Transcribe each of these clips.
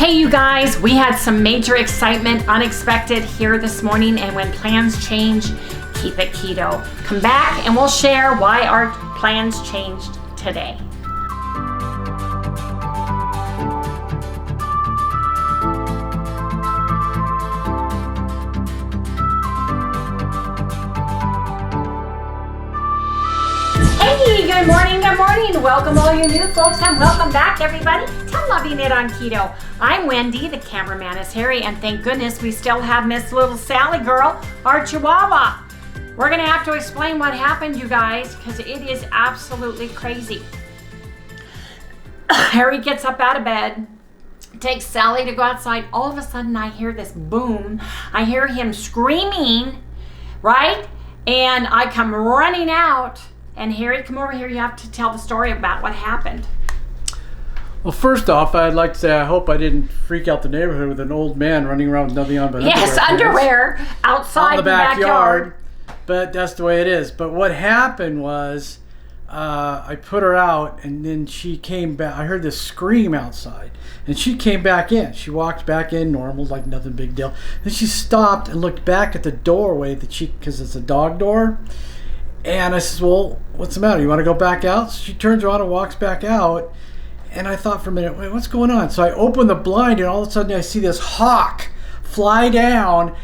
Hey you guys, we had some major excitement, unexpected here this morning, and when plans change, keep it keto. Come back and we'll share why our plans changed today. Hey, good morning, good morning. Welcome all you new folks and welcome back everybody to Loving It on Keto. I'm Wendy, the cameraman is Harry, and thank goodness we still have Miss Little Sally Girl, our Chihuahua. We're gonna have to explain what happened, you guys, because it is absolutely crazy. Harry gets up out of bed, takes Sally to go outside. All of a sudden I hear this boom. I hear him screaming, right? And I come running out. And Harry, come over here. You have to tell the story about what happened. Well, first off, I'd like to say I hope I didn't freak out the neighborhood with an old man running around with nothing on but underwear. Yes, underwear outside in the backyard. But that's the way it is. But what happened was I put her out, and then she came back. I heard this scream outside, and she came back in. She walked back in normal, like nothing big deal. Then she stopped and looked back at the doorway because it's a dog door. And I said, well, what's the matter? You want to go back out? So she turns around and walks back out. And I thought for a minute, wait, what's going on? So I open the blind, and all of a sudden I see this hawk fly down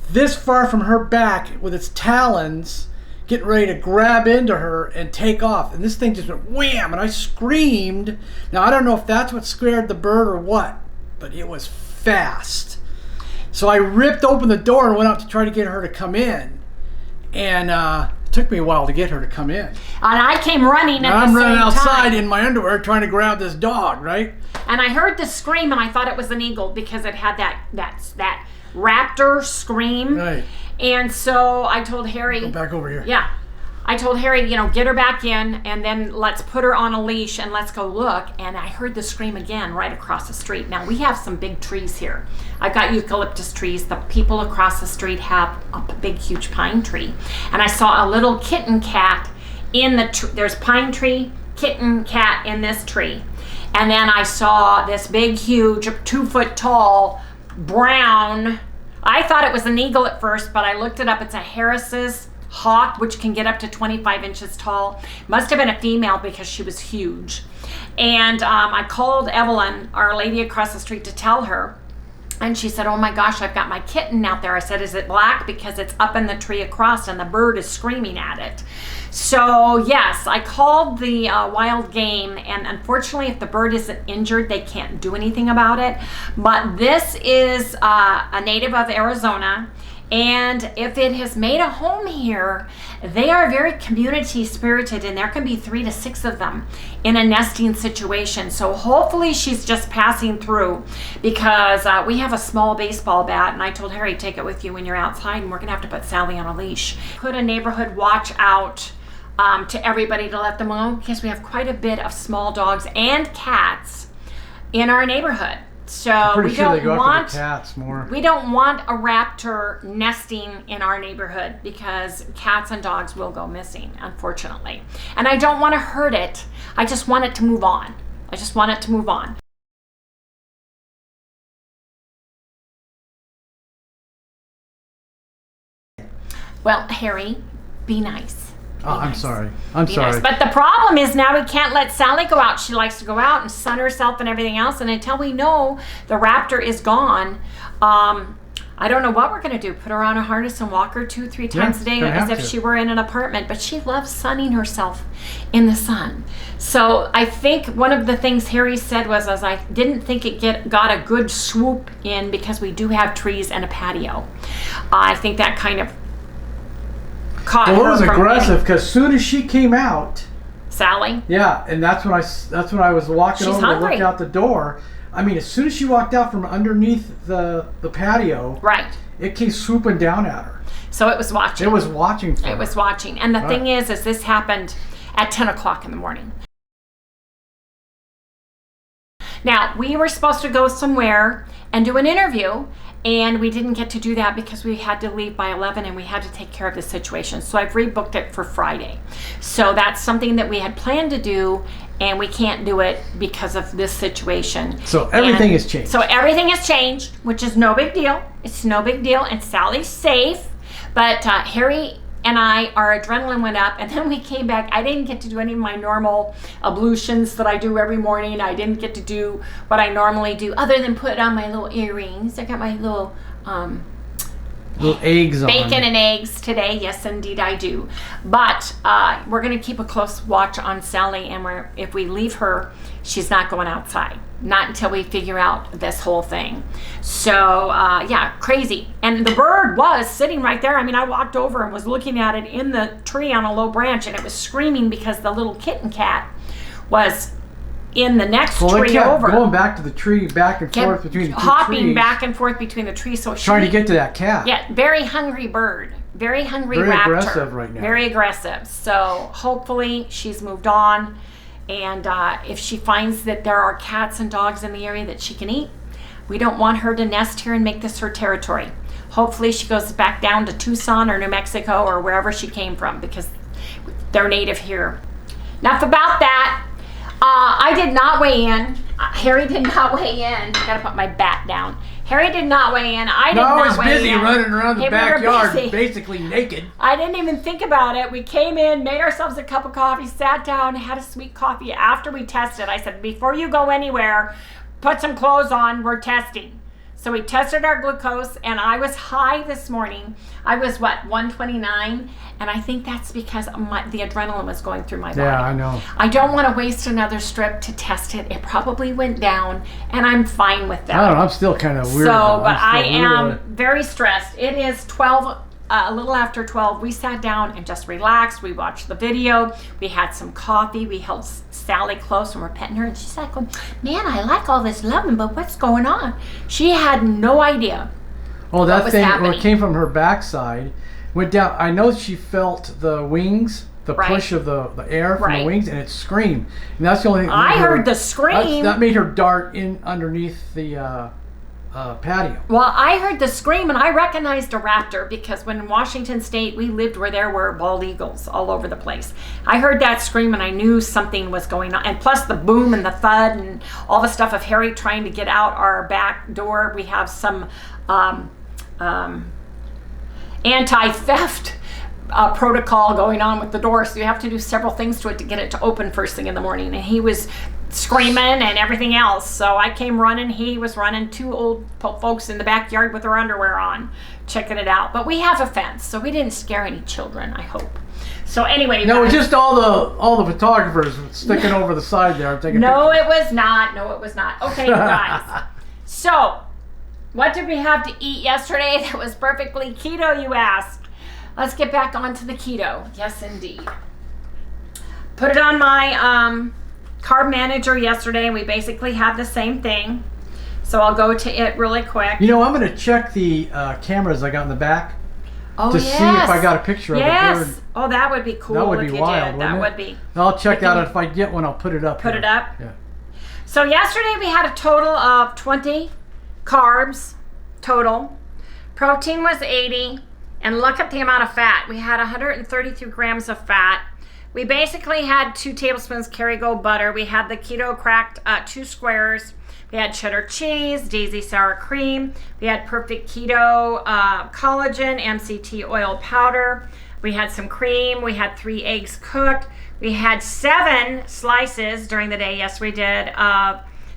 this far from her back with its talons, getting ready to grab into her and take off. And this thing just went wham, and I screamed. Now, I don't know if that's what scared the bird or what, but it was fast. So I ripped open the door and went out to try to get her to come in. And it took me a while to get her to come in. And I came running at the same time. I'm running outside in my underwear trying to grab this dog, right? And I heard the scream, and I thought it was an eagle because it had that raptor scream. Right. And so I told Harry, go back over here. Yeah. I told Harry, get her back in, and then let's put her on a leash and let's go look. And I heard the scream again right across the street. Now, we have some big trees here. I've got eucalyptus trees. The people across the street have a big, huge pine tree. And I saw a little kitten cat in the tree. There's pine tree, kitten cat in this tree. And then I saw this big, huge, 2-foot tall, brown. I thought it was an eagle at first, but I looked it up. It's a Harris's hawk, which can get up to 25 inches tall. Must have been a female because she was huge. And I called Evelyn, our lady across the street, to tell her. And she said, oh my gosh, I've got my kitten out there. I said, is it black? Because it's up in the tree across and the bird is screaming at it. So yes, I called the wild game, and unfortunately if the bird isn't injured, they can't do anything about it. But this is a native of Arizona. And if it has made a home here, they are very community spirited, and there can be 3 to 6 of them in a nesting situation. So hopefully she's just passing through, because we have a small baseball bat, and I told Harry, take it with you when you're outside, and we're gonna have to put Sally on a leash. Put a neighborhood watch out to everybody to let them know, because we have quite a bit of small dogs and cats in our neighborhood. So we don't want cats more. We don't want a raptor nesting in our neighborhood, because cats and dogs will go missing, unfortunately. And I don't want to hurt it. I just want it to move on. I just want it to move on. Well, Harry, be nice. I'm sorry. I'm sorry. Nice. But the problem is now we can't let Sally go out. She likes to go out and sun herself and everything else. And until we know the raptor is gone, I don't know what we're going to do. Put her on a harness and walk her 2-3 times a day as if she were in an apartment. But she loves sunning herself in the sun. So I think one of the things Harry said was, as I didn't think it got a good swoop in, because we do have trees and a patio. I think that kind of caught her. Well, it was aggressive, because as soon as she came out, Sally. Yeah, and that's when I was walking over to look out the door. I mean, as soon as she walked out from underneath the patio, right, it came swooping down at her. So it was watching. It was watching for her. It was watching. And the thing is this happened at 10 o'clock in the morning. Now, we were supposed to go somewhere and do an interview, and we didn't get to do that because we had to leave by 11 and we had to take care of the situation. So I've rebooked it for Friday. So that's something that we had planned to do, and we can't do it because of this situation. So everything has changed. So everything has changed, which is no big deal. It's no big deal, and Sally's safe. But Harry and our adrenaline went up, and then we came back. I didn't get to do any of my normal ablutions that I do every morning. I didn't get to do what I normally do, other than put on my little earrings. I got my little eggs on. Bacon and eggs today. Yes, indeed I do. But we're going to keep a close watch on Sally, and if we leave her, she's not going outside. Not until we figure out this whole thing. So, yeah, crazy. And the bird was sitting right there. I mean, I walked over and was looking at it in the tree on a low branch, and it was screaming because the little kitten cat was in the next tree over. Going back to the tree, back and forth between the two trees. Hopping back and forth between the trees. So trying to get to that cat. Yeah, very hungry bird. Very hungry raptor. Very aggressive right now. Very aggressive. So hopefully she's moved on. And if she finds that there are cats and dogs in the area that she can eat, we don't want her to nest here and make this her territory. Hopefully she goes back down to Tucson or New Mexico or wherever she came from, because they're native here. Enough about that. I did not weigh in. Harry did not weigh in. Gotta put my bat down. Harry did not weigh in. I did not weigh in. I was busy running around the backyard, basically naked. I didn't even think about it. We came in, made ourselves a cup of coffee, sat down, had a sweet coffee after we tested. I said, before you go anywhere, put some clothes on. We're testing. So we tested our glucose, and I was high this morning. I was, 129? And I think that's because the adrenaline was going through my body. Yeah, I know. I don't want to waste another strip to test it. It probably went down, and I'm fine with that. I don't know. I'm still kind of weird. So, but I am very stressed. It is 12, a little after 12. We sat down and just relaxed. We watched the video. We had some coffee. We held Sally close and we're petting her. And she's like, man, I like all this loving, but what's going on? She had no idea. Oh, that thing, when it came from her backside, went down. I know she felt the wings, the push of the air from the wings, and it screamed. And that's the only thing. I heard the scream. That made her dart in underneath the patio. Well, I heard the scream, and I recognized a raptor because when in Washington State we lived where there were bald eagles all over the place. I heard that scream, and I knew something was going on. And plus the boom and the thud and all the stuff of Harry trying to get out our back door. We have some anti-theft protocol going on with the door, so you have to do several things to it to get it to open first thing in the morning. And he was screaming and everything else, so I came running. He was running. Two old folks in the backyard with their underwear on, checking it out. But we have a fence, so we didn't scare any children, I hope. So anyway, no, just all the photographers sticking over the side there. I'm taking no, it was not. No, it was not. Okay, guys. So, what did we have to eat yesterday that was perfectly keto, you asked? Let's get back onto the keto. Yes, indeed. Put it on my carb manager yesterday, and we basically had the same thing. So I'll go to it really quick. You know, I'm going to check the cameras I got in the back to see if I got a picture of the bird. Oh, that would be cool. That would be wild, that would be. I'll check that out. If I get one, I'll put it up. Put here. it up? Yeah. So yesterday we had a total of 20 carbs total. Protein was 80. And look at the amount of fat. We had 132 grams of fat. We basically had 2 tablespoons Kerrygold butter. We had the keto cracked 2 squares. We had cheddar cheese, Daisy sour cream. We had perfect keto collagen, MCT oil powder. We had some cream. We had 3 eggs cooked. We had 7 slices during the day. Yes, we did.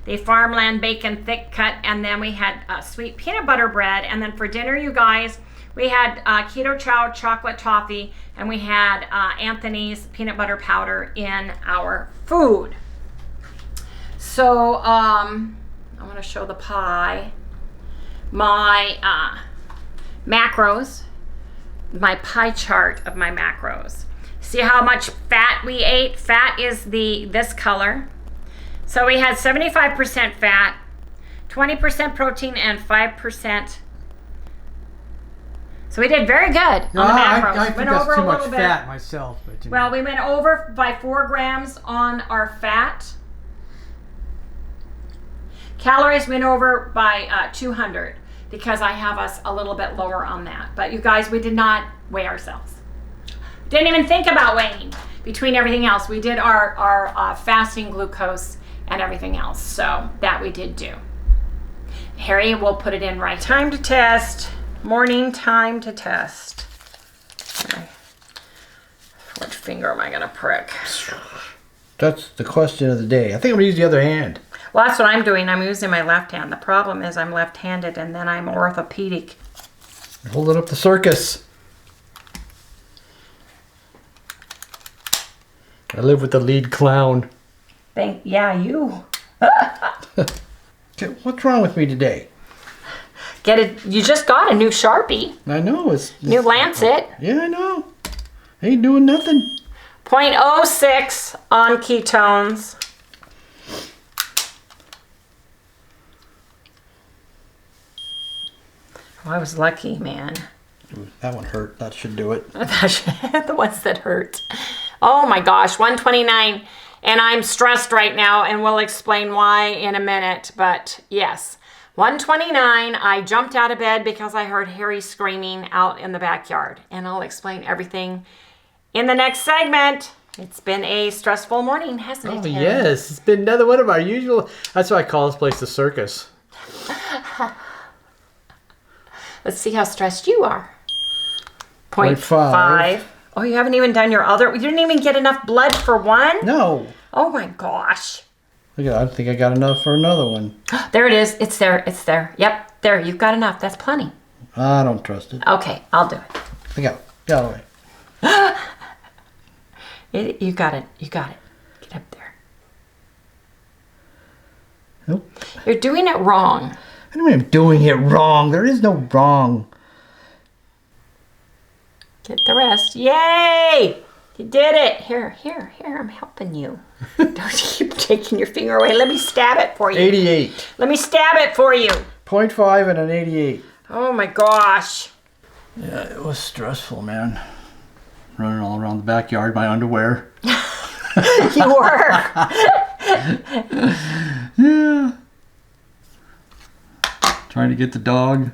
The farmland bacon thick cut. And then we had sweet peanut butter bread. And then for dinner, you guys, we had keto chow chocolate toffee, and we had Anthony's peanut butter powder in our food. So I want to show the pie. My macros, my pie chart of my macros. See how much fat we ate? Fat is this color. So we had 75% fat, 20% protein, and 5%. So we did very good on the macros. I think that's too much fat myself. But, well, we went over by 4 grams on our fat. Calories went over by 200 because I have us a little bit lower on that. But you guys, we did not weigh ourselves. Didn't even think about weighing. between everything else. We did our fasting glucose and everything else. So that we did do. Harry will put it in right. Time to test. Morning time to test. Okay. Which finger am I going to prick? That's the question of the day. I think I'm going to use the other hand. Well, that's what I'm doing. I'm using my left hand. The problem is I'm left-handed, and then I'm orthopedic. You're holding up the circus. I live with the lead clown. Yeah, you. What's wrong with me today? You just got a new Sharpie. I know. New Lancet. Yeah, I know. Ain't doing nothing. 0.06 on ketones. Oh, I was lucky, man. That one hurt. That should do it. The ones that hurt. Oh my gosh, 129. And I'm stressed right now, and we'll explain why in a minute. But yes, 129. I jumped out of bed because I heard Harry screaming out in the backyard. And I'll explain everything in the next segment. It's been a stressful morning, hasn't it, Harry? Yes. It's been another one of our usual... That's why I call this place the circus. Let's see how stressed you are. 0.5. Oh, you haven't even done your other... You didn't even get enough blood for one? No. Oh my gosh. Look at that. I think I got enough for another one. There it is. It's there. It's there. Yep. There. You've got enough. That's plenty. I don't trust it. Okay. I'll do it. Get out of the way. You got it. You got it. Get up there. Nope. You're doing it wrong. I don't mean I'm doing it wrong. There is no wrong. Get the rest. Yay! You did it. Here. I'm helping you. Don't keep taking your finger away. Let me stab it for you. 88. Let me stab it for you. 0.5 and an 88. Oh my gosh. Yeah, it was stressful, man. Running all around the backyard, my underwear. You were. Yeah. Trying to get the dog.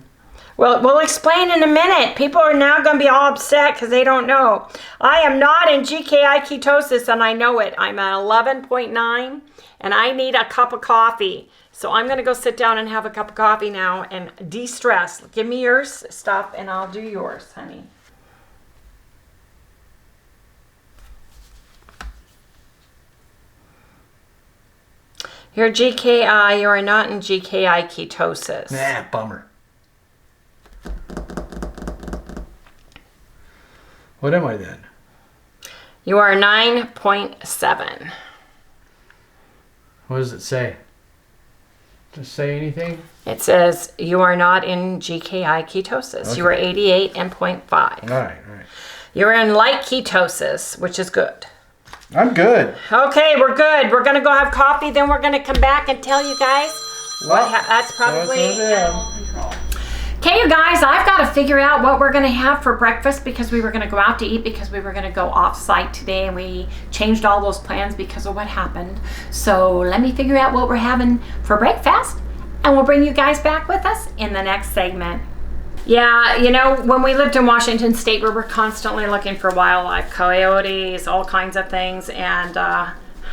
Well, we'll explain in a minute. People are now going to be all upset because they don't know. I am not in GKI ketosis, and I know it. I'm at 11.9, and I need a cup of coffee. So I'm going to go sit down and have a cup of coffee now and de-stress. Give me your stuff, and I'll do yours, honey. You're GKI. You are not in GKI ketosis. Nah, bummer. What am I then? You are 9.7. What does it say? Does it say anything? It says you are not in GKI ketosis. Okay. You are 88 and 0.5. All right. You're in light ketosis, which is good. I'm good. Okay, we're good. We're going to go have coffee, then we're going to come back and tell you guys that's probably animal control. Okay, you guys, I've got to figure out what we're going to have for breakfast because we were going to go out to eat because we were going to go off-site today, and we changed all those plans because of what happened. So let me figure out what we're having for breakfast, and we'll bring you guys back with us in the next segment. Yeah, you know, when we lived in Washington State, we were constantly looking for wildlife, coyotes, all kinds of things, and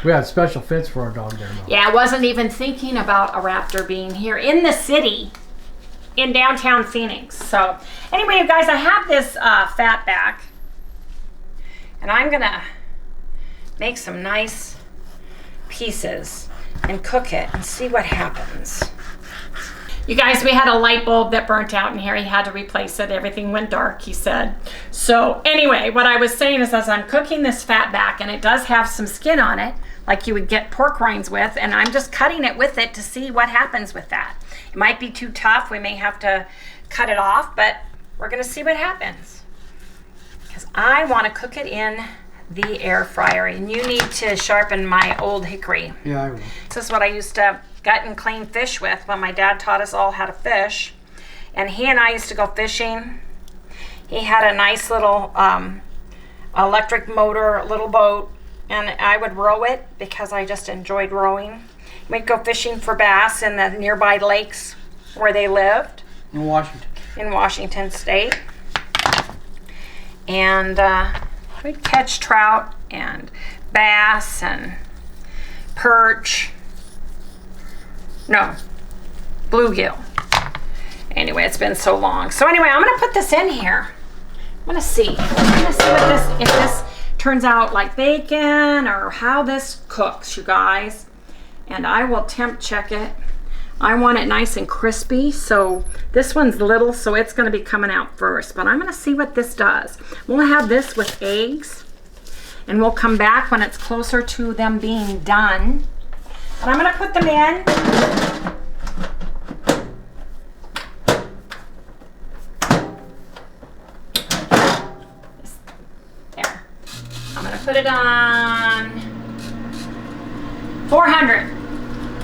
we had a special fence for our dog there. Yeah, I wasn't even thinking about a raptor being here in the city, in downtown Phoenix. So anyway, you guys, I have this Fatback, and I'm gonna make some nice pieces and cook it and see what happens. You guys, we had a light bulb that burnt out and Harry had to replace it. Everything went dark, he said. So anyway, what I was saying is as I'm cooking this Fatback, and it does have some skin on it, like you would get pork rinds with, and I'm just cutting it with it to see what happens with that. It might be too tough. We may have to cut it off, but we're gonna see what happens. Because I wanna cook it in the air fryer, and you need to sharpen my old hickory. Yeah, I will. This is what I used to gut and clean fish with when my dad taught us all how to fish. And he and I used to go fishing. He had a nice little electric motor, little boat, and I would row it because I just enjoyed rowing. We'd go fishing for bass in the nearby lakes where they lived. In Washington. In Washington State. And we'd catch trout and bass and perch. No, bluegill. Anyway, it's been so long. So anyway, I'm gonna put this in here. I'm gonna see what this, if this turns out like bacon or how this cooks, you guys. And I will temp check it. I want it nice and crispy, so this one's little, so it's gonna be coming out first. But I'm gonna see what this does. We'll have this with eggs, and we'll come back when it's closer to them being done. And I'm gonna put them in. There. I'm gonna put it on 400.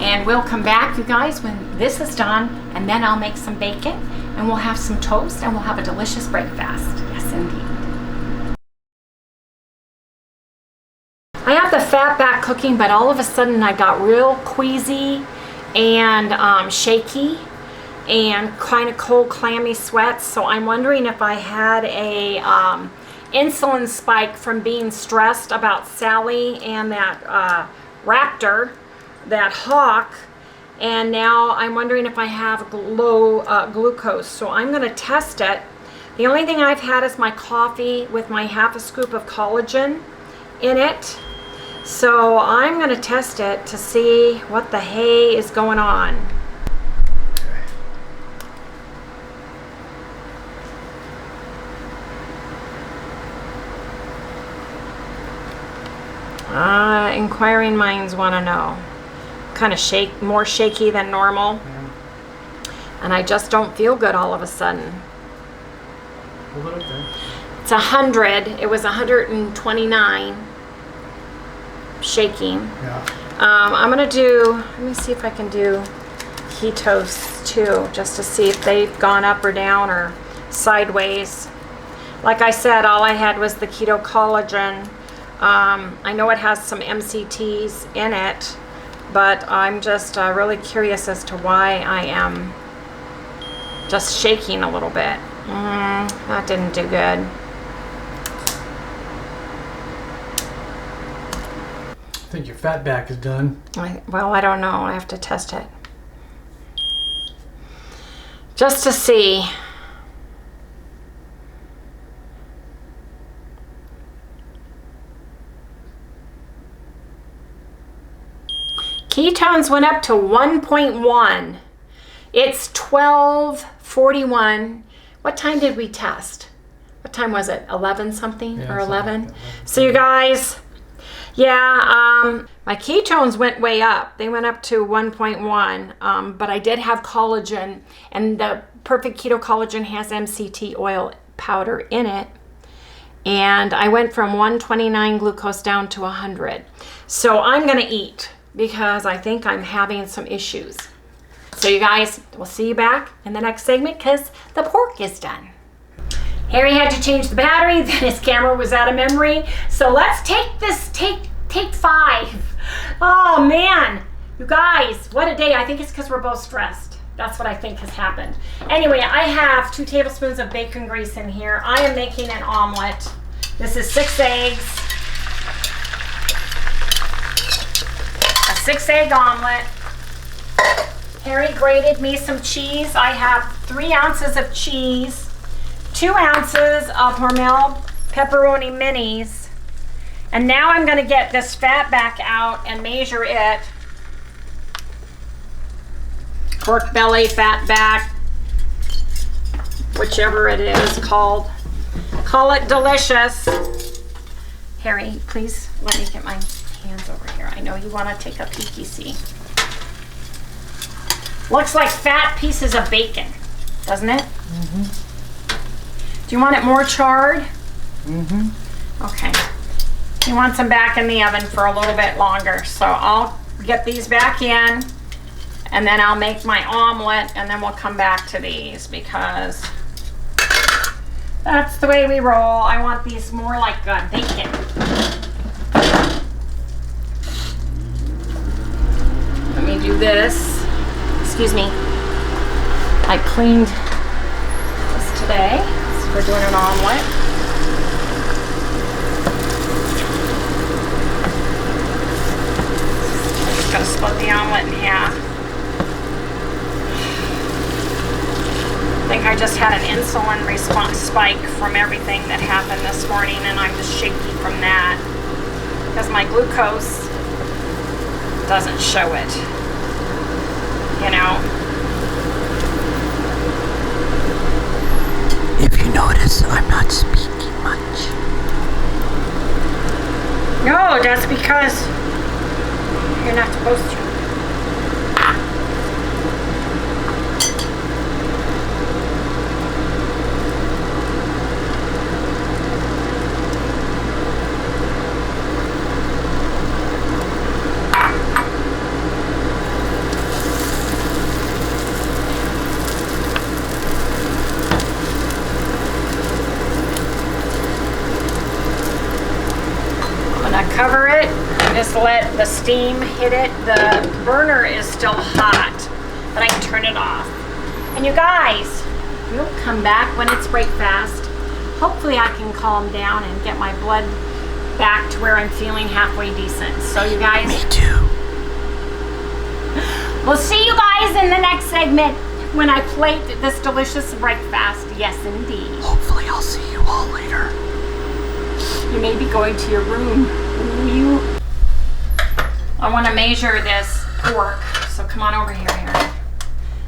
And we'll come back, you guys, when this is done, and then I'll make some bacon, and we'll have some toast, and we'll have a delicious breakfast. Yes, indeed. I have the Fatback cooking, but all of a sudden I got real queasy and shaky and kind of cold, clammy sweats. So I'm wondering if I had a insulin spike from being stressed about Sally and that raptor, that hawk, and now I'm wondering if I have low glucose. So I'm going to test it. The only thing I've had is my coffee with my half a scoop of collagen in it. So I'm going to test it to see what the hay is going on. Inquiring minds want to know. Kind of more shaky than normal. Yeah. And I just don't feel good all of a sudden. A little bit. It's 100. It was 129. Shaking. Yeah. I'm gonna do, let me see if I can do ketos too, just to see if they've gone up or down or sideways. Like I said, all I had was the keto collagen. I know it has some MCTs in it, but I'm just really curious as to why I am just shaking a little bit. That didn't do good. I think your Fatback is done. Well, I don't know. I have to test it. Just to see. Ketones went up to 1.1. It's 12:41. What time did we test? What time was it? 11 something or 11? Like so you guys, yeah, my ketones went way up. They went up to 1.1, but I did have collagen, and the Perfect Keto Collagen has MCT oil powder in it. And I went from 129 glucose down to 100. So I'm gonna eat, because I think I'm having some issues. So you guys, we'll see you back in the next segment because the pork is done. Harry had to change the battery, then his camera was out of memory. So let's take this, take 5. Oh man, you guys, what a day. I think it's because we're both stressed. That's what I think has happened. Anyway, I have 2 tablespoons of bacon grease in here. I am making an omelet. This is 6 eggs. A 6-egg omelet. Harry grated me some cheese. I have 3 ounces of cheese, 2 ounces of Hormel pepperoni minis. And now I'm going to get this Fatback out and measure it. Pork belly, Fatback, whichever it is called. Call it delicious. Harry, please let me get my hands over here. I know you want to take a peeky see. Looks like fat pieces of bacon, doesn't it? Mm-hmm. Do you want it more charred? Mm-hmm. Okay. He wants them back in the oven for a little bit longer. So I'll get these back in, and then I'll make my omelet, and then we'll come back to these because that's the way we roll. I want these more like bacon. Let me do this. Excuse me. I cleaned this today. So we're doing an omelet. just going to split the omelet in half. I think I just had an insulin response spike from everything that happened this morning, and I'm just shaky from that because my glucose doesn't show it, you know. If you notice, I'm not speaking much. No, that's because you're not supposed to. Cover it, just let the steam hit it. The burner is still hot, but I can turn it off. And you guys, we'll come back when it's breakfast. Hopefully I can calm down and get my blood back to where I'm feeling halfway decent. So you guys, Me too. We'll see you guys in the next segment when I plate this delicious breakfast. Yes, indeed. Hopefully I'll see you all later. You may be going to your room. I want to measure this pork, so come on over here, Harry.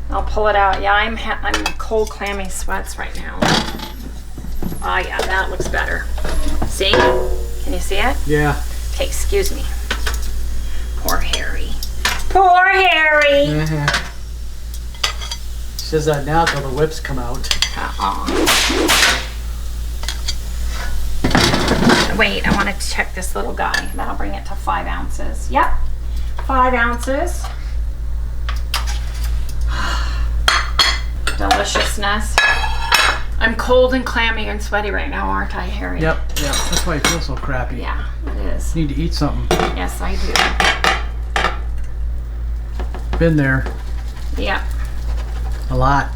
I'll pull it out. Yeah, I'm cold, clammy sweats right now. Oh yeah, that looks better. See? Can you see it? Yeah. Okay, excuse me. Poor Harry. Poor Harry. She says that now till the whips come out. Wait, I want to check this little guy. That'll bring it to 5 ounces. Yep, 5 ounces. Deliciousness. I'm cold and clammy and sweaty right now, aren't I, Harry? Yep. That's why I feel so crappy. Yeah, it is. You need to eat something. Yes, I do. Been there. Yep. A lot.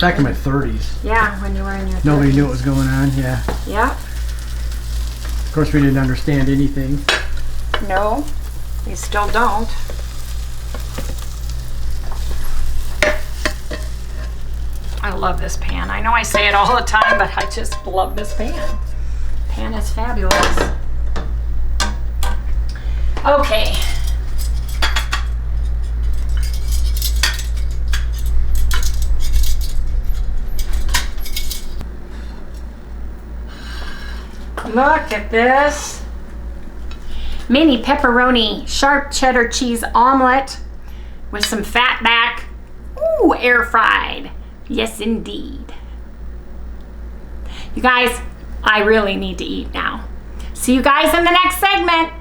Back in my 30s. Yeah, when you were in your 30s. Nobody knew what was going on, yeah. Yep. Of course, we didn't understand anything. No, we still don't. I love this pan. I know I say it all the time, but I just love this pan. Pan is fabulous. Okay. Look at this. Mini pepperoni sharp cheddar cheese omelet with some Fatback. Ooh, air fried. Yes, indeed. You guys, I really need to eat now. See you guys in the next segment.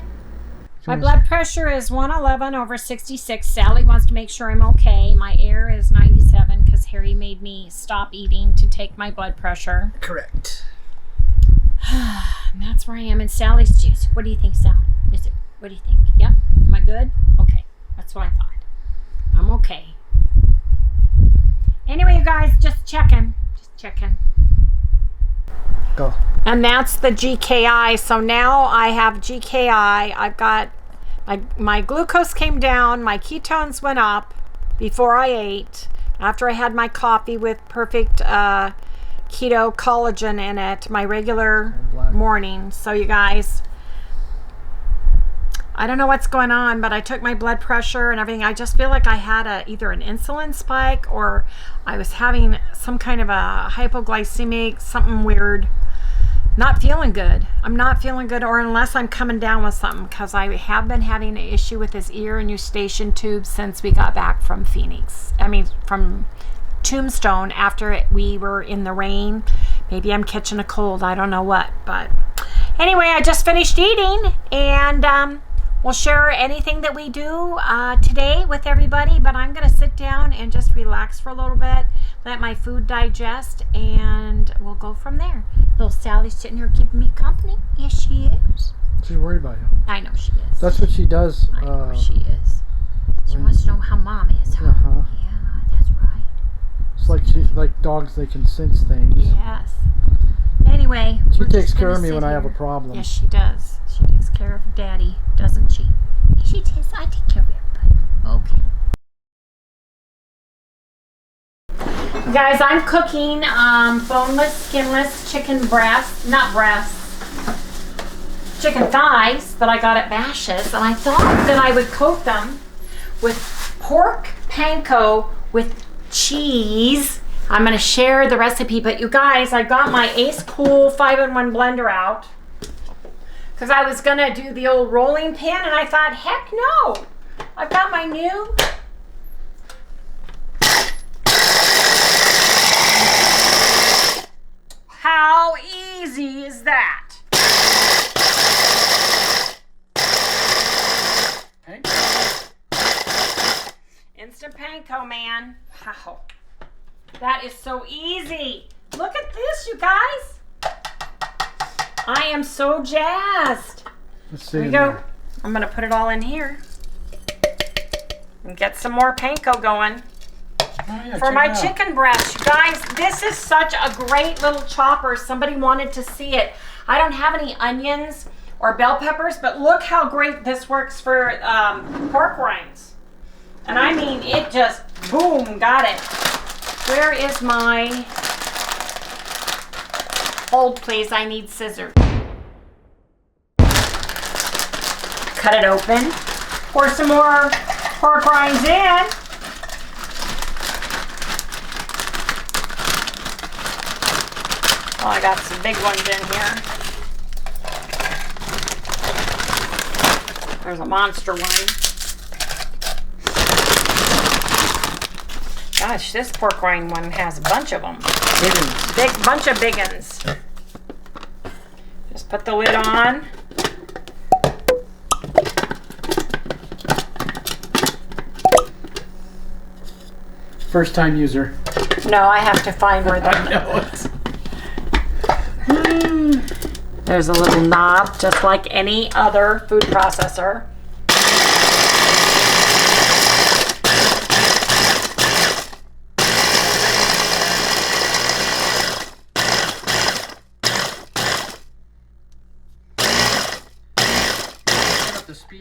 My blood pressure is 111/66. Sally wants to make sure I'm okay. My air is 97 because Harry made me stop eating to take my blood pressure. Correct. And that's where I am in Sally's juice. What do you think, Sal? What do you think? Yep. Am I good? Okay. That's what I thought. I'm okay. Anyway, you guys, just checking. Go. And that's the GKI. So now I have GKI. I've got my glucose came down. My ketones went up before I ate. After I had my coffee with perfect keto collagen in it, my regular morning. So you guys, I don't know what's going on, but I took my blood pressure and everything. I just feel like I had either an insulin spike or I was having some kind of a hypoglycemic, something weird. Not feeling good. I'm not feeling good, or unless I'm coming down with something, because I have been having an issue with this ear and eustachian tube since we got back from from Tombstone after we were in the rain. Maybe I'm catching a cold. I don't know what. But anyway, I just finished eating, and we'll share anything that we do today with everybody. But I'm going to sit down and just relax for a little bit, let my food digest, and we'll go from there. Little Sally's sitting here keeping me company. Yes, she is. She's worried about you. I know she is. That's what she does. I know she is. She wants to know how Mom is, huh? Uh-huh. Yeah, that's right. It's like dogs, they can sense things. Yes. Anyway. She takes care of me when I have a problem. Yes, she does. She takes care of Daddy, doesn't she? Yes, she does. I take care of everybody. Okay. Guys, I'm cooking boneless, skinless chicken breasts, not breasts, chicken thighs that I got at Bash's', and I thought that I would coat them with pork panko with cheese. I'm going to share the recipe, but you guys, I got my ACEKOOL 5-in-1 blender out because I was going to do the old rolling pin, and I thought, heck no, I've got my new How easy is that? Okay. Instant panko, man. Wow. That is so easy. Look at this, you guys. I am so jazzed. Let's see. Here we go. I'm going to put it all in here and get some more panko going. Oh, yeah, For my chicken breast. You guys, this is such a great little chopper. Somebody wanted to see it. I don't have any onions or bell peppers, but look how great this works for pork rinds. And I mean, it just, boom, got it. Where is my, hold please, I need scissors. Cut it open. Pour some more pork rinds in. Oh, I got some big ones in here. There's a monster one. Gosh, this pork rind one has a bunch of them. Big bunch of big ones. Just put the lid on. First time user. No, I have to find where I the... know it. There's a little knob, just like any other food processor.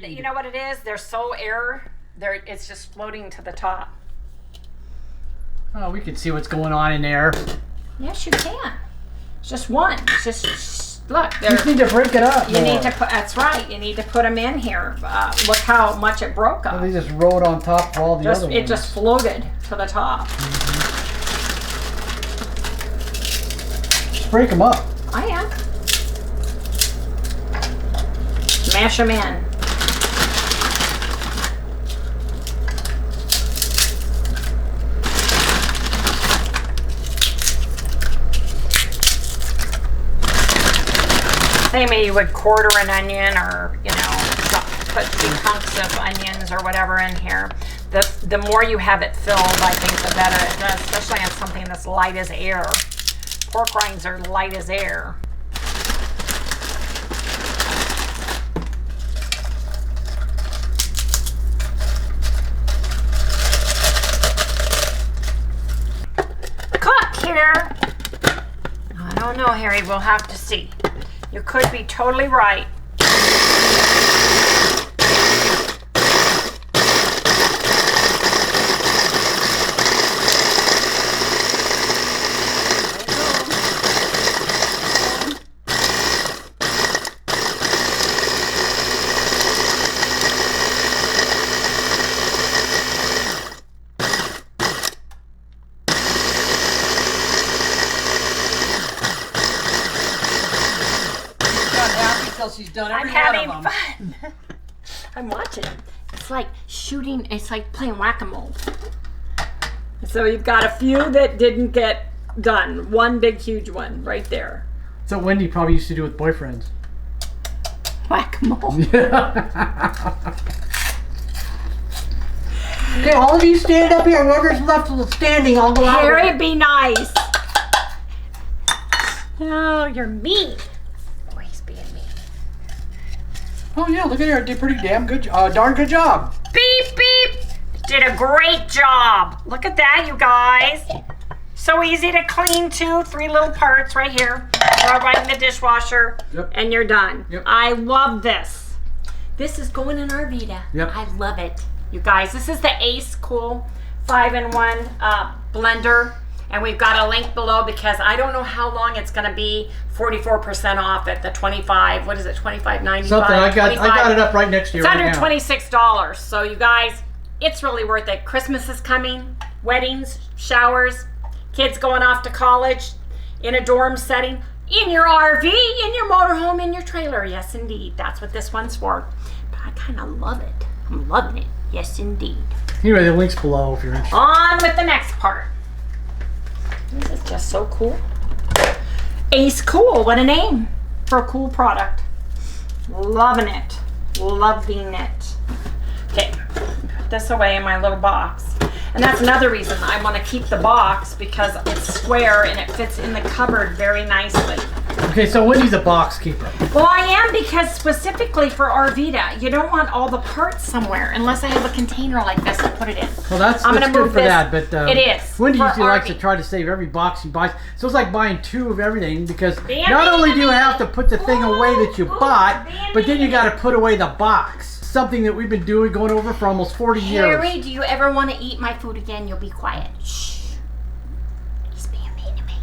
You know what it is? They're so it's just floating to the top. Oh, we can see what's going on in there. Yes, you can. It's just one. It's just look. You just need to break it up. You need to put. That's right. You need to put them in here. Look how much it broke up. Well, they just rolled on top of all the other ones. It just floated to the top. Just break them up. I am. Smash them in. Same way you would quarter an onion, or put big hunks of onions or whatever in here. The more you have it filled, I think the better it does, especially on something that's light as air. Pork rinds are light as air. Cook here. I don't know, Harry. We'll have to see. You could be totally right. She's done every I'm having one of them. fun. I'm watching. It's like shooting. It's like playing whack-a-mole. So you've got a few that didn't get done. One big, huge one right there. That's what Wendy probably used to do with boyfriends. Whack-a-mole. Okay, all of you stand up here. Whoever's left standing, I'll go out. Harry, be nice. Oh, you're mean. Oh, he's being mean. Oh yeah, look at her. Did pretty damn good. Darn good job. Beep, beep. Did a great job. Look at that, you guys. So easy to clean too. 3 little parts right here. Throw right in the dishwasher. Yep. And you're done. Yep. I love this. This is going in our Vita. Yep. I love it. You guys, this is the ACEKOOL 5-in-1 blender. And we've got a link below because I don't know how long it's going to be. 44% off at the 25. What is it? 25.95. Something. I got it up right next to you. It's right under $26. So you guys, it's really worth it. Christmas is coming. Weddings, showers, kids going off to college, in a dorm setting, in your RV, in your motorhome, in your trailer. Yes, indeed. That's what this one's for. But I kind of love it. I'm loving it. Yes, indeed. Anyway, the link's below if you're interested. On with the next part. This is just so cool. ACEKOOL, what a name for a cool product. Loving it. Loving it. Okay, put this away in my little box. And that's another reason I want to keep the box because it's square and it fits in the cupboard very nicely. Okay, so Wendy's a box keeper. Well, I am because specifically for Arvita, you don't want all the parts somewhere unless I have a container like this to put it in. Well, that's good for that, but it is. Wendy usually likes to try to save every box she buys. So it's like buying 2 of everything because not only do you have to put the thing away that you bought, but then you got to put away the box. Something that we've been going over for almost 40 years. Harry, do you ever want to eat my food again? You'll be quiet. Shh. He's being mean to me.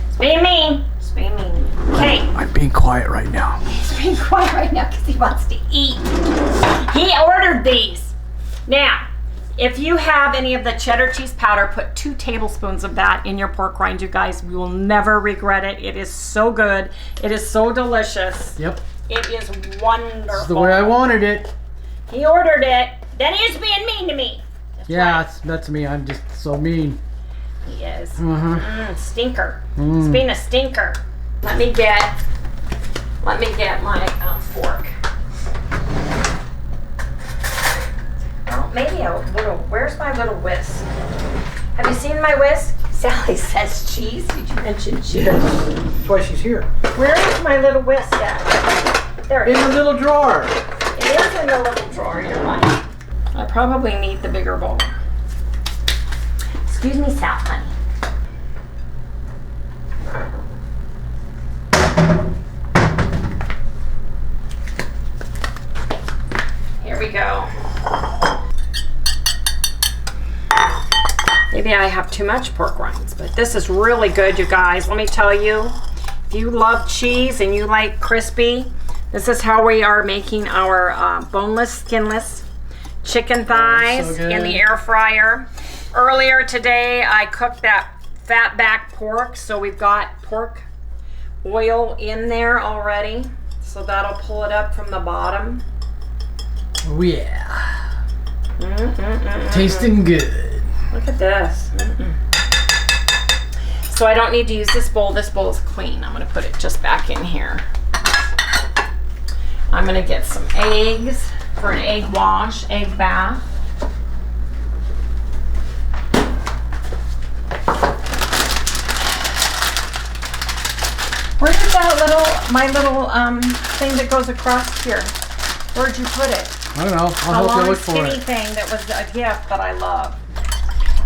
He's being mean. He's being mean. Okay. I'm being quiet right now. He's being quiet right now because he wants to eat. He ordered these. Now, if you have any of the cheddar cheese powder, put 2 tablespoons of that in your pork rinds, you guys. You will never regret it. It is so good. It is so delicious. Yep. It is wonderful. This is the way I wanted it. He ordered it. Then he's being mean to me. That's me. I'm just so mean. He is. Mm. Stinker. He's being a stinker. Let me get my fork. Well, maybe a little. Where's my little whisk? Have you seen my whisk? Sally says cheese. Did you mention cheese? That's why she's here. Where is my little whisk at? There it is. In the little drawer. It is in the little drawer. You're right. I probably need the bigger bowl. Excuse me, Sal, honey. Here we go. Maybe I have too much pork rinds, but this is really good, you guys. Let me tell you, if you love cheese and you like crispy, this is how we are making our boneless, skinless chicken thighs in the air fryer. Earlier today, I cooked that Fatback pork, so we've got pork oil in there already. So that'll pull it up from the bottom. Oh yeah. Tasting good. Look at this. So I don't need to use this bowl. This bowl is clean. I'm going to put it just back in here. I'm going to get some eggs for an egg wash, egg bath. Where did that my little thing that goes across here? Where'd you put it? I don't know. I'll help you look for it. A long skinny thing that was a gift that I love.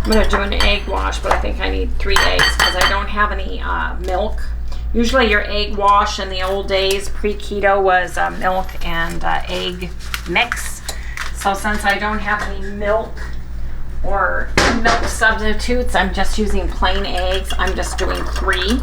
I'm going to do an egg wash, but I think I need 3 eggs because I don't have any milk. Usually your egg wash in the old days, pre-keto, was milk and egg mix. So since I don't have any milk or milk substitutes, I'm just using plain eggs. I'm just doing 3.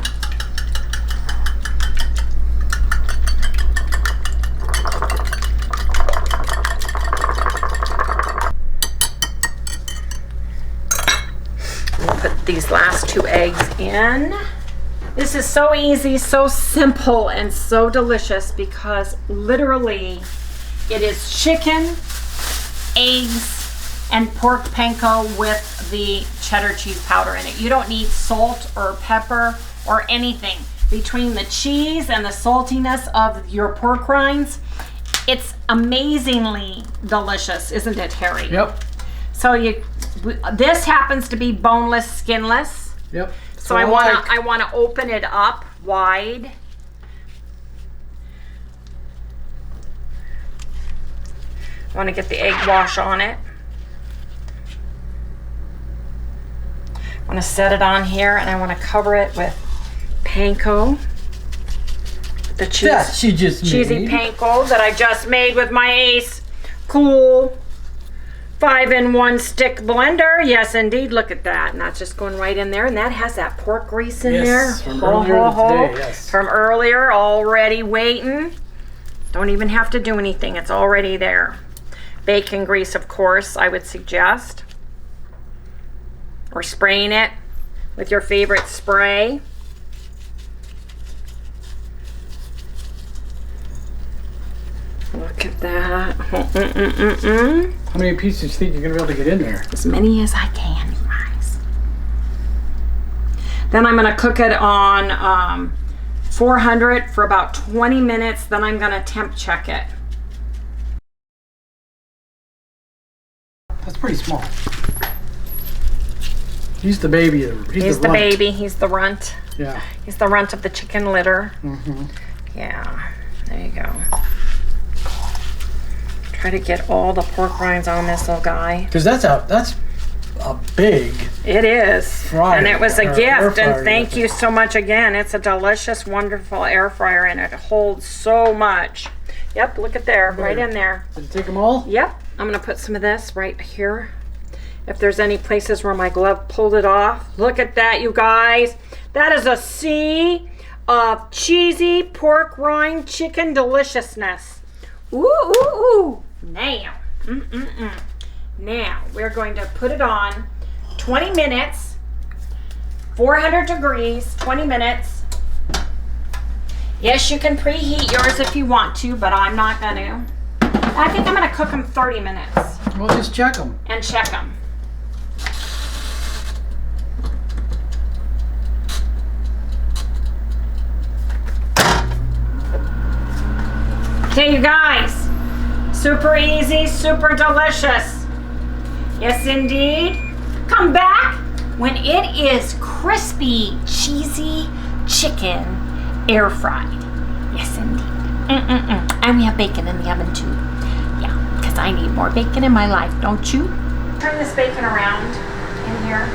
Put these last 2 eggs in. This is so easy, so simple, and so delicious because literally it is chicken, eggs, and pork panko with the cheddar cheese powder in it. You don't need salt or pepper or anything. Between the cheese and the saltiness of your pork rinds, it's amazingly delicious, isn't it, Harry? Yep. So this happens to be boneless, skinless. Yep. So I want to open it up wide. I want to get the egg wash on it. I want to set it on here, and I want to cover it with panko. The cheese, that she just cheesy made. panko that I just made with my ACECOOL 5-in-1 stick blender. Yes, indeed. Look at that. And that's just going right in there. And that has that pork grease in there. From earlier today, yes. From earlier, already waiting. Don't even have to do anything. It's already there. Bacon grease, of course, I would suggest. Or spraying it with your favorite spray. Look at that. How many pieces do you think you're going to be able to get in there? As many as I can, you guys. Then I'm going to cook it on 400 for about 20 minutes. Then I'm going to temp check it. That's pretty small. He's the baby. He's the baby. He's the runt. Yeah. He's the runt of the chicken litter. Mm-hmm. Yeah. There you go. Try to get all the pork rinds on this little guy. Because that's a big. It is. Fryer, and it was a gift. And thank you. you so much again. It's a delicious, wonderful air fryer, and it holds so much. Yep. Look at there. Right in there. Did you take them all? Yep. I'm going to put some of this right here. If there's any places where my glove pulled it off. Look at that, you guys. That is a sea of cheesy pork rind chicken deliciousness. Ooh, ooh, ooh. Now. Now, we're going to put it on 20 minutes. 400 degrees, 20 minutes. Yes, you can preheat yours if you want to, but I'm not going to. I think I'm going to cook them 30 minutes. Well, just check them. And check them. Okay, you guys. Super easy, super delicious. Yes, indeed. Come back when it is crispy, cheesy chicken air fried. Yes, indeed. And we have bacon in the oven too. Yeah, because I need more bacon in my life, don't you? Turn this bacon around in here.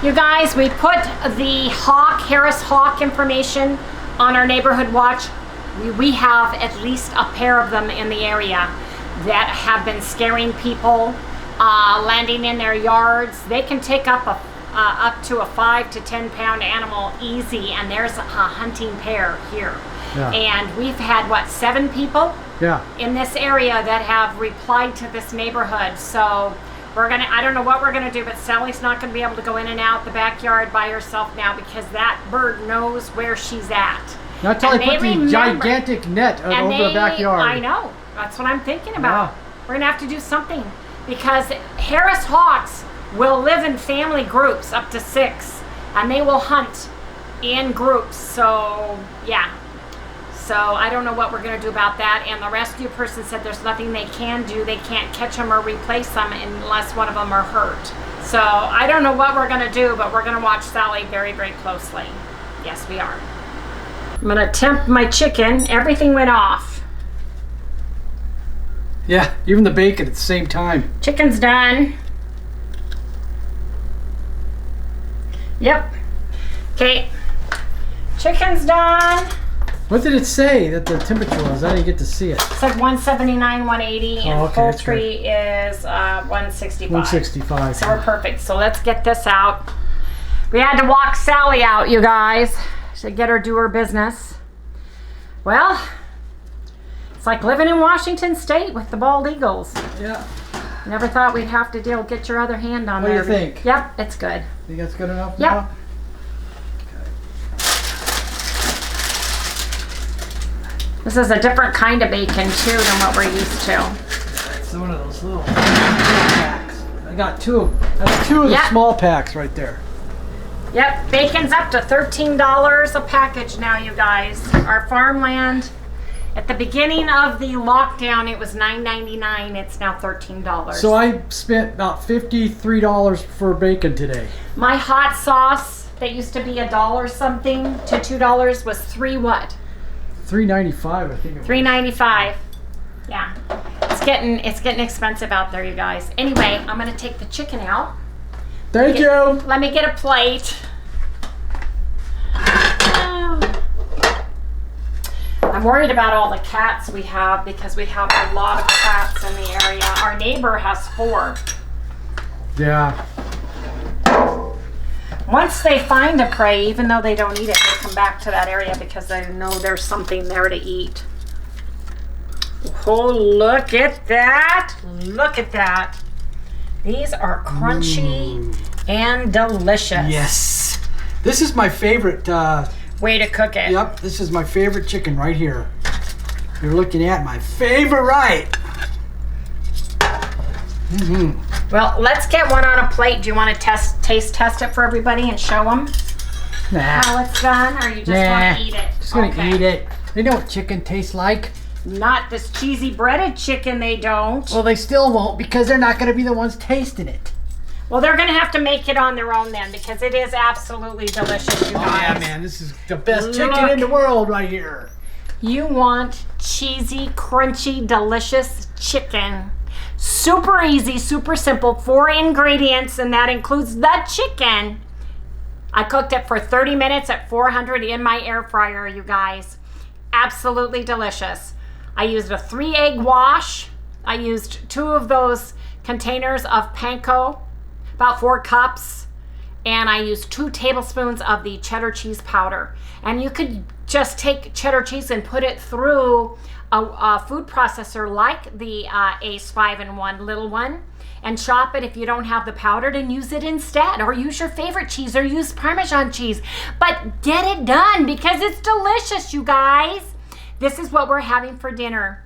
You guys, we put the Harris Hawk information on our neighborhood watch. We have at least a pair of them in the area that have been scaring people, landing in their yards. They can take up to a 5 to 10 pound animal easy, and there's a hunting pair here. Yeah. And we've had, what, 7 people in this area that have replied to this neighborhood. So we're gonna, I don't know what we're gonna do, but Sally's not gonna be able to go in and out the backyard by herself now because that bird knows where she's at. Not till I put the gigantic net over the backyard. I know, that's what I'm thinking about. Yeah. We're gonna have to do something because Harris Hawks will live in family groups up to 6, and they will hunt in groups. So yeah. So I don't know what we're going to do about that. And the rescue person said there's nothing they can do. They can't catch them or replace them unless one of them are hurt. So I don't know what we're going to do, but we're going to watch Sally very, very closely. Yes, we are. I'm going to temp my chicken. Everything went off. Yeah, even the bacon at the same time. Chicken's done. Yep. Okay. Chicken's done. What did it say that the temperature was? I didn't get to see it. It said 179, 180, and okay, poultry is 165. 165. So we're perfect. So let's get this out. We had to walk Sally out, you guys, to get her do her business. Well, it's like living in Washington State with the bald eagles. Yeah. Never thought we'd have to get your other hand on there. What do you think? Yep, it's good. Think that's good enough yep. now? This is a different kind of bacon too than what we're used to. It's one of those little packs. I got two. That's 2 of the small packs right there. Yep, bacon's up to $13 a package now, you guys. Our farmland, at the beginning of the lockdown, it was $9.99. It's now $13. So I spent about $53 for bacon today. My hot sauce that used to be $1 something to $2 was $3 what? $3.95, I think it was. $3.95. Yeah. It's getting expensive out there, you guys. Anyway, I'm gonna take the chicken out. Thank you. Let me get a plate. I'm worried about all the cats we have because we have a lot of cats in the area. Our neighbor has 4. Yeah. Once they find a prey, even though they don't eat it, they come back to that area because they know there's something there to eat. Oh, look at that. Look at that. These are crunchy and delicious. Yes. This is my favorite. Way to cook it. Yep, this is my favorite chicken right here. You're looking at my favorite right. Well, let's get one on a plate. Do you want to taste test it for everybody and show them how it's done? Or you just want to eat it? Just going to eat it. They know what chicken tastes like. Not this cheesy breaded chicken, they don't. Well, they still won't because they're not going to be the ones tasting it. Well, they're going to have to make it on their own then because it is absolutely delicious, you guys. Oh, yeah, man. This is the best chicken in the world right here. You want cheesy, crunchy, delicious chicken. Super easy, super simple. 4 ingredients, and that includes the chicken. I cooked it for 30 minutes at 400 in my air fryer, you guys. Absolutely delicious. I used a 3-egg wash. I used 2 of those containers of panko, about 4 cups, and I used 2 tablespoons of the cheddar cheese powder. And you could just take cheddar cheese and put it through a food processor like the Ace 5-in-1 little one and chop it if you don't have the powdered and use it instead, or use your favorite cheese or use Parmesan cheese. But get it done because it's delicious, you guys. This is what we're having for dinner.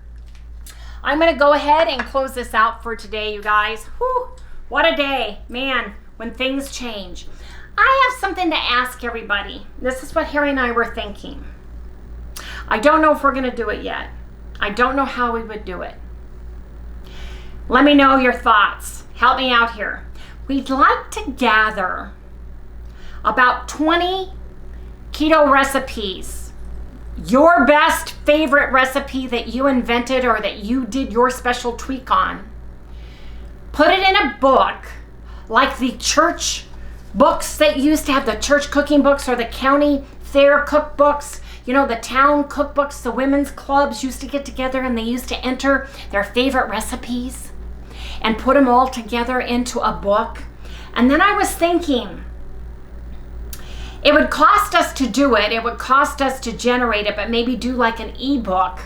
I'm going to go ahead and close this out for today, you guys. Whew, what a day, man, when things change. I have something to ask everybody. This is what Harry and I were thinking. I don't know if we're going to do it yet. I don't know how we would do it. Let me know your thoughts. Help me out here. We'd like to gather about 20 keto recipes. Your best favorite recipe that you invented or that you did your special tweak on. Put it in a book, like the church books that used to have the church cooking books or the county fair cookbooks. You know, the town cookbooks, the women's clubs used to get together and they used to enter their favorite recipes and put them all together into a book. And then I was thinking, it would cost us to do it. It would cost us to generate it, but maybe do like an ebook.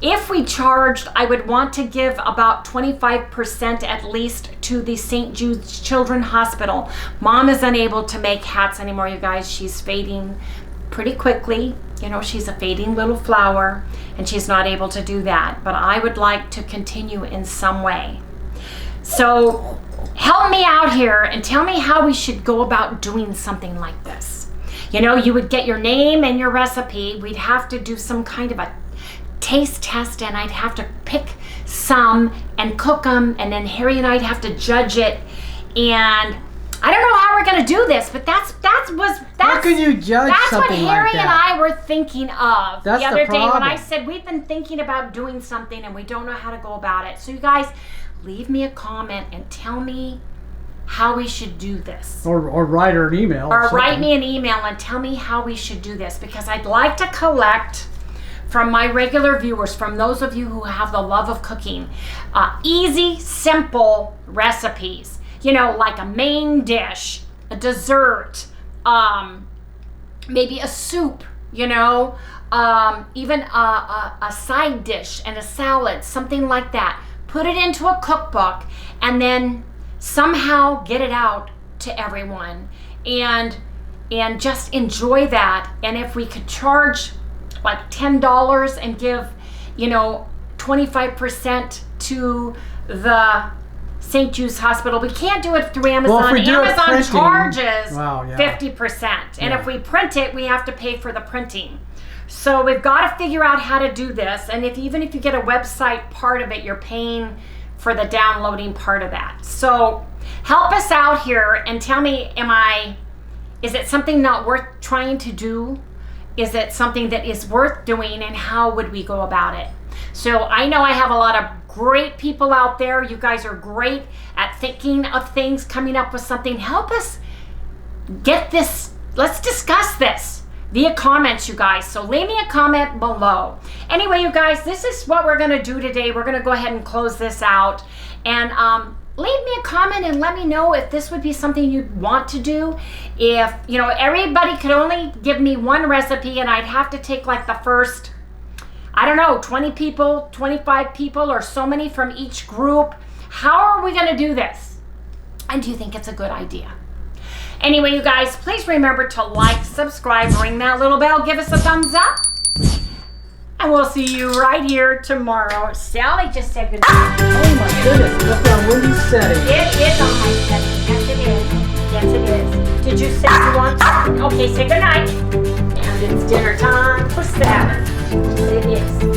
If we charged, I would want to give about 25% at least to the St. Jude's Children's Hospital. Mom is unable to make hats anymore, you guys. She's fading pretty quickly. You know, she's a fading little flower and she's not able to do that. But I would like to continue in some way. So help me out here and tell me how we should go about doing something like this. You know, you would get your name and your recipe. We'd have to do some kind of a taste test and I'd have to pick some and cook them, and then Harry and I'd have to judge it. And I don't know how we're going to do this, but that's how can you judge that's what something Harry like that? and I were thinking of That's the other the day when problem. I said we've been thinking about doing something and we don't know how to go about it. So you guys, leave me a comment and tell me how we should do this. Or write her an email. Or write me an email and tell me how we should do this, because I'd like to collect from my regular viewers, from those of you who have the love of cooking, easy, simple recipes. You know, like a main dish, a dessert, maybe a soup, you know, even a side dish and a salad, something like that. Put it into a cookbook and then somehow get it out to everyone and just enjoy that. And if we could charge like $10 and give, you know, 25% to the St. Jude's Hospital. We can't do it through Amazon. Well, if we do Amazon printing, charges wow, yeah. 50%. And if we print it, we have to pay for the printing. So we've got to figure out how to do this. And even if you get a website part of it, you're paying for the downloading part of that. So help us out here and tell me, is it something not worth trying to do? Is it something that is worth doing, and how would we go about it? So I know I have a lot of great people out there. You guys are great at thinking of things, coming up with something. Help us get this. Let's discuss this. via comments, you guys. So leave me a comment below. Anyway, you guys, this is what we're going to do today. We're going to go ahead and close this out. And leave me a comment and let me know if this would be something you'd want to do. If, you know, everybody could only give me one recipe and I'd have to take like the first, I don't know, 20 people, 25 people, or so many from each group. How are we going to do this? And do you think it's a good idea? Anyway, you guys, please remember to like, subscribe, ring that little bell, give us a thumbs up. And we'll see you right here tomorrow. Sally just said goodnight. Oh my goodness, look on Wendy's setting. It is on my setting. Yes, it is. Yes, it is. Did you say you want? Okay, say goodnight. And it's dinner time for Sabbath. It is.